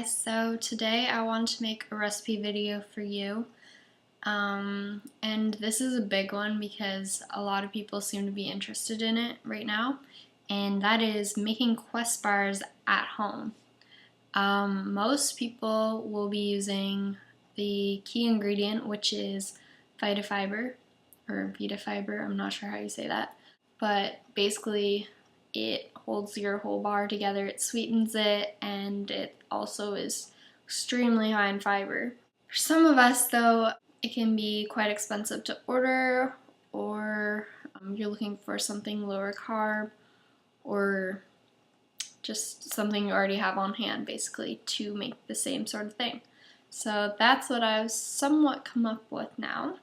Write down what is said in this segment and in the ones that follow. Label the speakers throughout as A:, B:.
A: guys, so today I want to make a recipe video for you, and this is a big one because a lot of people seem to be interested in it right now, and that is making Quest bars at home. Most people will be using the key ingredient, which is VitaFiber, or VitaFiber, I'm not sure how you say that, but basically it holds your whole bar together, it sweetens it, and it also is extremely high in fiber. For some of us though, it can be quite expensive to order, or you're looking for something lower carb, or just something you already have on hand basically to make the same sort of thing. So that's what I've somewhat come up with now.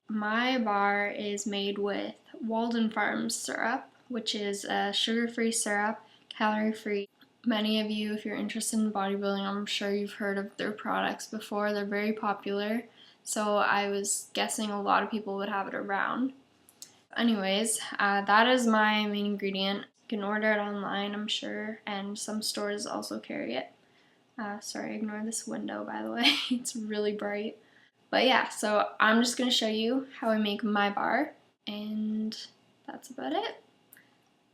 A: My bar is made with Walden Farms syrup, which is a sugar-free syrup, calorie-free. Many of you, if you're interested in bodybuilding, I'm sure you've heard of their products before. They're very popular, so I was guessing a lot of people would have it around. Anyways, that is my main ingredient. You can order it online, I'm sure, and some stores also carry it. Sorry, ignore this window, by the way. It's really bright. But yeah, so I'm just going to show you how I make my bar, and that's about it.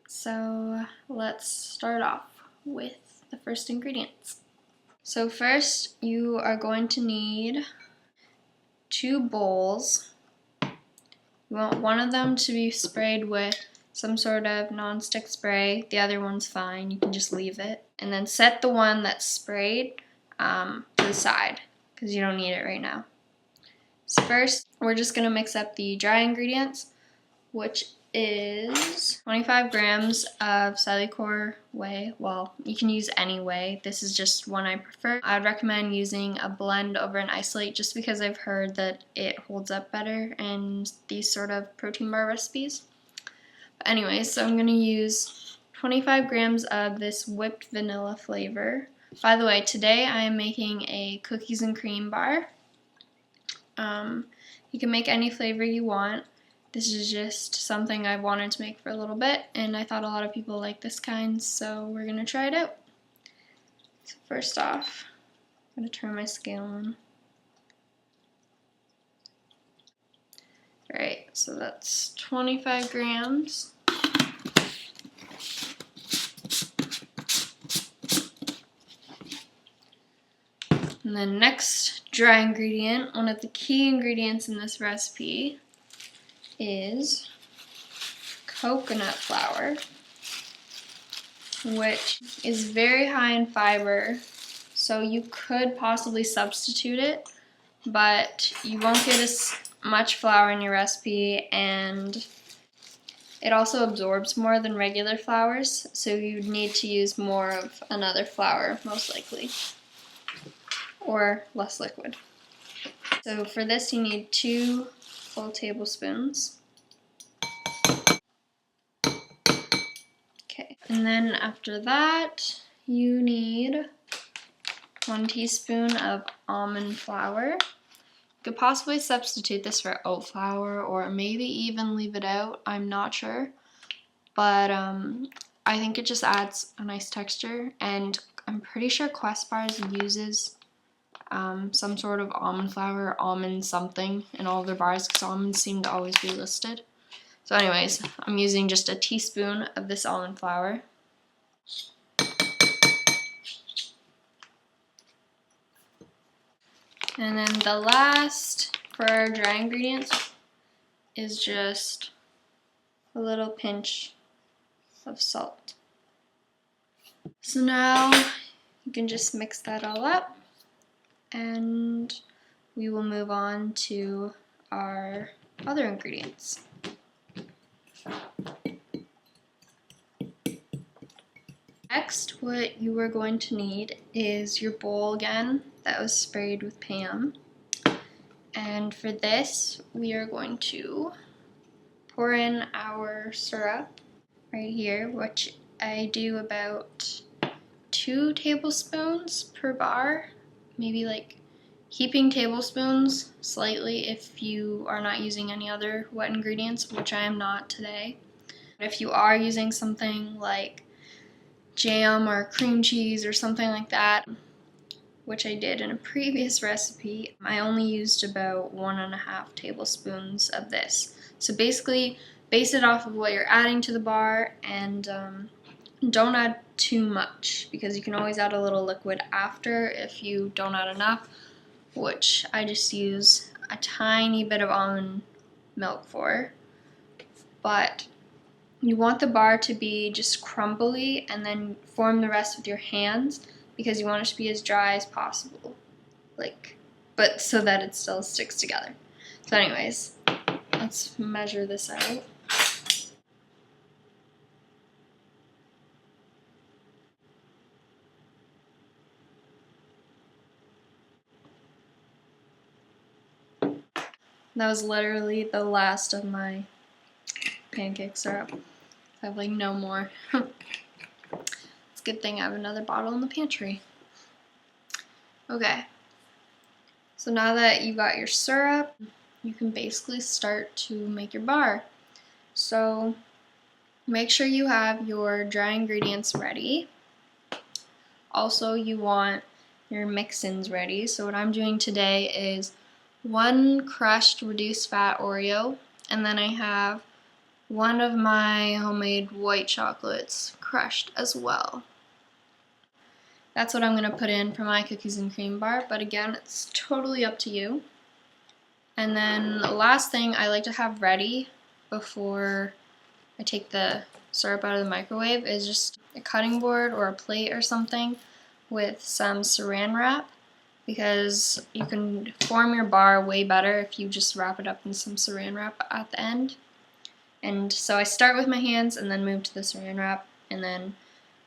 A: So let's start off with the first ingredients. So first, you are going to need 2 bowls. You want one of them to be sprayed with some sort of non-stick spray. The other one's fine, you can just leave it. And then set the one that's sprayed to the side, because you don't need it right now. So first, we're just going to mix up the dry ingredients, which is 25 grams of cellucor whey. Well, you can use any whey. This is just one I prefer. I'd recommend using a blend over an isolate just because I've heard that it holds up better in these sort of protein bar recipes. But anyways, so I'm going to use 25 grams of this whipped vanilla flavor. By the way, today I am making a cookies and cream bar. You can make any flavor you want. This is just something I've wanted to make for a little bit, and I thought a lot of people like this kind, so we're going to try it out. So first off, I'm going to turn my scale on. Alright, so that's 25 grams. And then next dry ingredient, one of the key ingredients in this recipe, is coconut flour, which is very high in fiber, so you could possibly substitute it, but you won't get as much flour in your recipe, and it also absorbs more than regular flours, so you'd need to use more of another flour, most likely, or less liquid. So for this you need 2 full tablespoons. Okay, and then after that you need 1 teaspoon of almond flour. You could possibly substitute this for oat flour or maybe even leave it out, I'm not sure. But I think it just adds a nice texture, and I'm pretty sure Quest Bars uses some sort of almond flour, almond something in all of their bars, because almonds seem to always be listed. So anyways, I'm using just a teaspoon of this almond flour. And then the last for our dry ingredients is just a little pinch of salt. So now you can just mix that all up, and we will move on to our other ingredients. Next, what you are going to need is your bowl again that was sprayed with Pam. And for this, we are going to pour in our syrup right here, which I do about 2 tablespoons per bar, maybe like heaping tablespoons slightly if you are not using any other wet ingredients, which I am not today. If you are using something like jam or cream cheese or something like that, which I did in a previous recipe, I only used about 1.5 tablespoons of this. So basically, base it off of what you're adding to the bar, and don't add too much, because you can always add a little liquid after if you don't add enough, which I just use a tiny bit of almond milk for. But you want the bar to be just crumbly, and then form the rest with your hands, because you want it to be as dry as possible, but so that it still sticks together. So anyways, let's measure this out. That was literally the last of my pancake syrup. I have no more. It's a good thing I have another bottle in the pantry. Okay, so now that you got your syrup, you can basically start to make your bar. So make sure you have your dry ingredients ready. Also, you want your mix-ins ready. So what I'm doing today is 1 crushed reduced fat Oreo, and then I have 1 of my homemade white chocolates crushed as well. That's what I'm going to put in for my cookies and cream bar, but again, it's totally up to you. And then the last thing I like to have ready before I take the syrup out of the microwave is just a cutting board or a plate or something with some saran wrap, because you can form your bar way better if you just wrap it up in some saran wrap at the end. And so I start with my hands and then move to the saran wrap, and then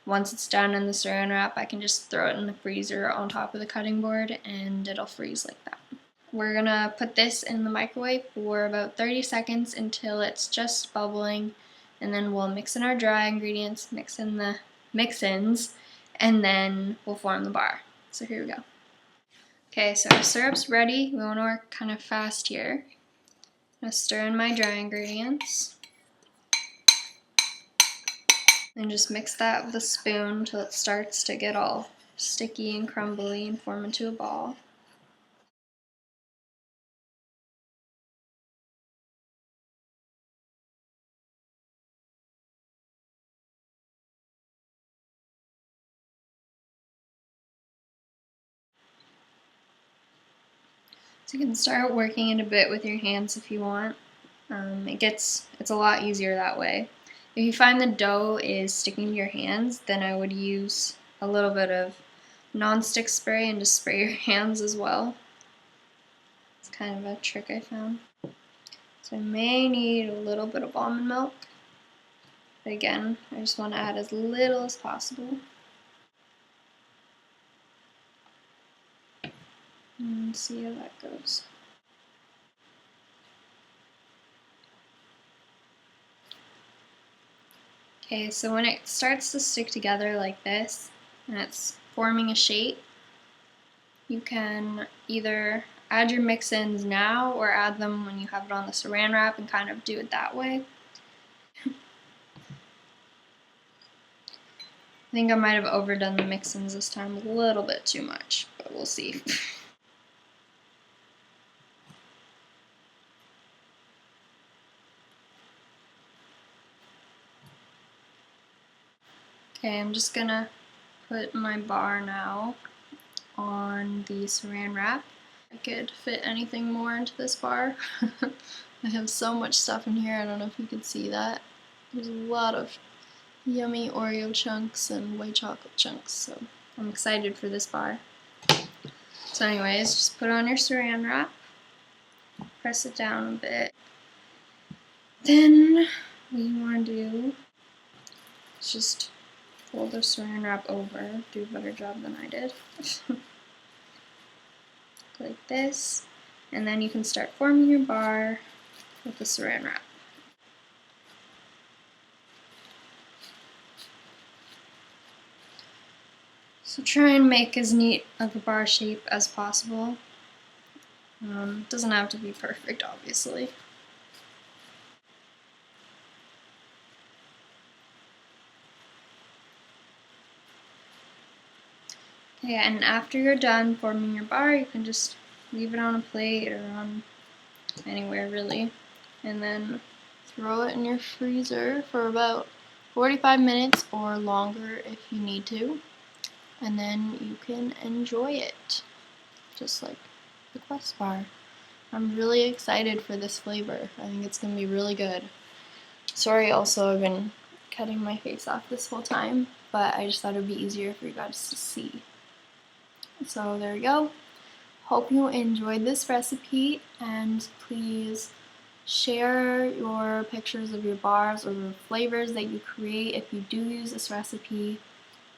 A: once it's done in the saran wrap, I can just throw it in the freezer on top of the cutting board and it'll freeze like that. We're gonna put this in the microwave for about 30 seconds until it's just bubbling, and then we'll mix in our dry ingredients, mix in the mix-ins, and then we'll form the bar. So here we go. Okay, so our syrup's ready. We want to work kind of fast here. I'm going to stir in my dry ingredients. And just mix that with a spoon until it starts to get all sticky and crumbly and form into a ball. So you can start working it a bit with your hands if you want. It's a lot easier that way. If you find the dough is sticking to your hands, then I would use a little bit of non-stick spray and just spray your hands as well. It's kind of a trick I found. So I may need a little bit of almond milk. But again, I just want to add as little as possible. And see how that goes. Okay, so when it starts to stick together like this, and it's forming a shape, you can either add your mix-ins now or add them when you have it on the saran wrap and kind of do it that way. I think I might have overdone the mix-ins this time a little bit too much, but we'll see. Okay, I'm just gonna put my bar now on the saran wrap. I could fit anything more into this bar. I have so much stuff in here, I don't know if you can see that. There's a lot of yummy Oreo chunks and white chocolate chunks, so I'm excited for this bar. So anyways, just put on your saran wrap, press it down a bit. Then what you want to do is just fold the saran wrap over, do a better job than I did. Like this, and then you can start forming your bar with the saran wrap. So try and make as neat of a bar shape as possible. Doesn't have to be perfect, obviously. Yeah, and after you're done forming your bar, you can just leave it on a plate or on anywhere really, and then throw it in your freezer for about 45 minutes or longer if you need to, and then you can enjoy it just like the Quest bar. I'm really excited for this flavor. I think it's gonna be really good. Sorry also I've been cutting my face off this whole time, but I just thought it would be easier for you guys to see. So there we go. Hope you enjoyed this recipe, and please share your pictures of your bars or the flavors that you create if you do use this recipe,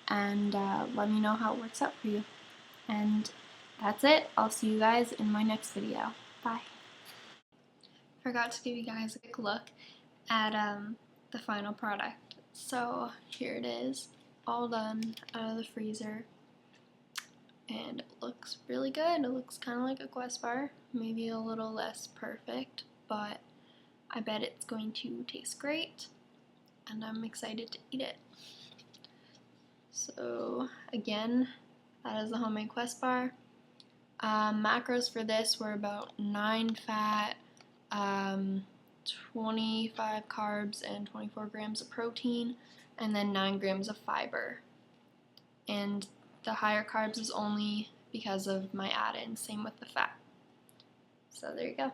A: and let me know how it works out for you. And that's it. I'll see you guys in my next video. Bye. Forgot to give you guys a quick look at the final product. So here it is, all done out of the freezer. And it looks really good. It looks kind of like a Quest bar, maybe a little less perfect, but I bet it's going to taste great, and I'm excited to eat it. So again, that is the homemade Quest bar. Macros for this were about 9 fat, 25 carbs, and 24 grams of protein, and then 9 grams of fiber. And the higher carbs is only because of my add-in, same with the fat. So there you go.